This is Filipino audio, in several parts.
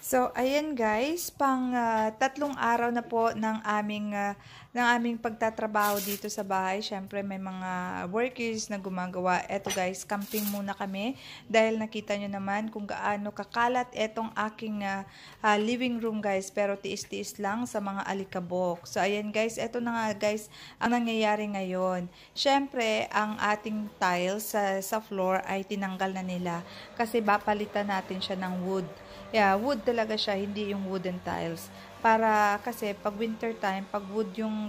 So, ayan guys, tatlong araw na po ng aming pagtatrabaho dito sa bahay. Siyempre, may mga workers na gumagawa. Eto guys, camping muna kami dahil nakita nyo naman kung gaano kakalat etong aking living room guys. Pero tiis-tiis lang sa mga alikabok. So, ayan guys, eto na nga guys ang nangyayari ngayon. Siyempre, ang ating tiles sa floor ay tinanggal na nila kasi papalitan natin siya ng wood. Yeah, wood talaga siya, hindi yung wooden tiles. Para kasi pag winter time, pag wood yung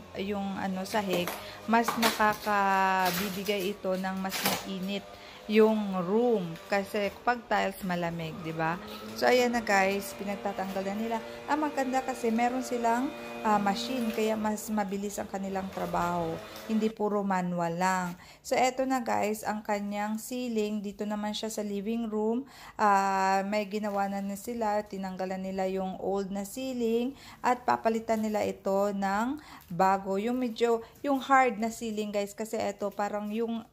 sahig, mas nakakabibigay ito ng mas mainit yung room kasi pag tiles malamig, 'di ba? So ayan na guys, pinagtatanggal na nila. Ang maganda kasi meron silang machine kaya mas mabilis ang kanilang trabaho. Hindi puro manual lang. So eto na guys, ang kanyang ceiling dito naman siya sa living room. May ginawa na sila, tinanggalan nila yung old na ceiling at papalitan nila ito ng bago. Yung hard na ceiling guys kasi eto parang yung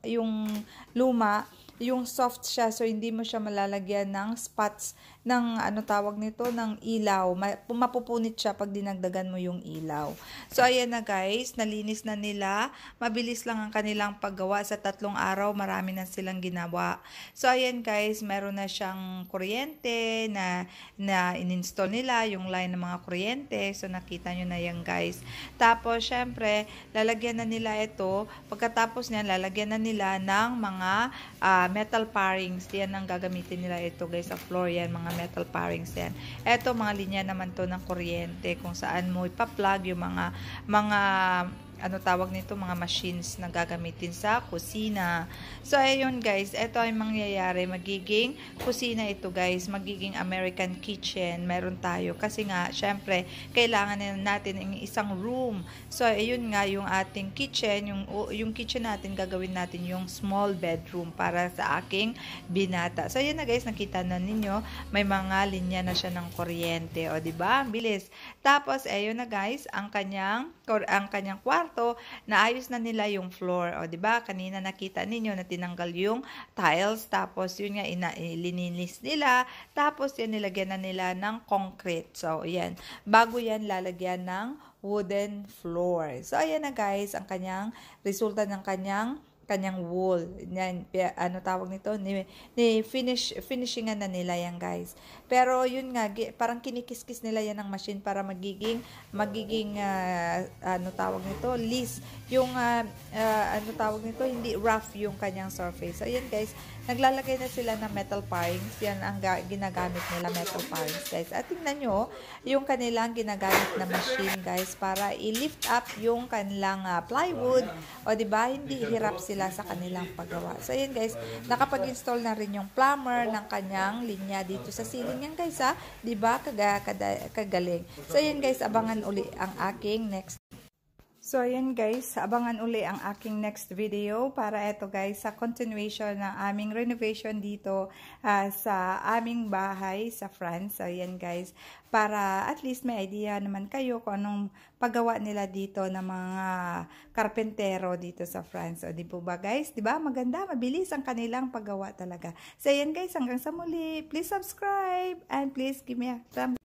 luma, yung soft siya, so hindi mo siya malalagyan ng spots ng tawag nito, ng ilaw. Mapupunit siya pag dinagdagan mo yung ilaw. So ayan na guys, nalinis na nila. Mabilis lang ang kanilang paggawa, sa 3 araw marami na silang ginawa. So ayan guys, meron na siyang kuryente na in-install nila, yung line ng mga kuryente. So nakita nyo na yan guys. Tapos syempre lalagyan na nila ito. Pagkatapos niyan, lalagyan na nila ng mga metal parings. Yan ang gagamitin nila ito guys, sa floor yan, mga metal parings yan. Ito mga linya naman to ng kuryente kung saan mo ipa-plug yung mga tawag nito, mga machines na gagamitin sa kusina. So ayun guys, ito ay mangyayari, magiging kusina ito guys, magiging American kitchen meron tayo kasi nga syempre kailangan natin ng isang room. So ayun nga yung ating kitchen, yung kitchen natin, gagawin natin yung small bedroom para sa aking binata. So ayun na guys, nakita na ninyo may mga linya na siya ng kuryente, o di ba? Bilis. Tapos ayun na guys, ang kanyang kwarto, naayos na nila yung floor. O, diba? Kanina nakita ninyo na tinanggal yung tiles. Tapos, yun nga, ilininis nila. Tapos, yan, nilagyan na nila ng concrete. So, yan. Bago yan, lalagyan ng wooden floor. So, ayan na guys, ang kanyang resulta ng kanyang wall. Yan, tawag nito? Finishingan na nila yan guys. Pero yun nga, parang kinikis-kis nila yan ng machine para magiging tawag nito? List. Yung, tawag nito? Hindi rough yung kanyang surface. So, ayan guys, naglalagay na sila ng metal parings. Yan ang ginagamit nila, metal parings guys. At tingnan nyo, yung kanilang ginagamit na machine guys, para i-lift up yung kanilang plywood. O, diba? Hindi hirap sila sa kanilang paggawa. So, ayan guys, nakapag-install na rin yung plumber ng kanyang linya dito sa ceiling yan guys, ha? Diba? Kagaling. So, ayan guys, abangan uli ang aking next. So, ayan guys, abangan uli ang aking next video para ito guys, sa continuation ng aming renovation dito sa aming bahay sa France. So, ayan guys, para at least may idea naman kayo kung anong paggawa nila dito ng mga karpentero dito sa France. O, di po ba guys? Di ba? Maganda, mabilis ang kanilang paggawa talaga. So, ayan guys, hanggang sa muli. Please subscribe and please give me a thumbs up.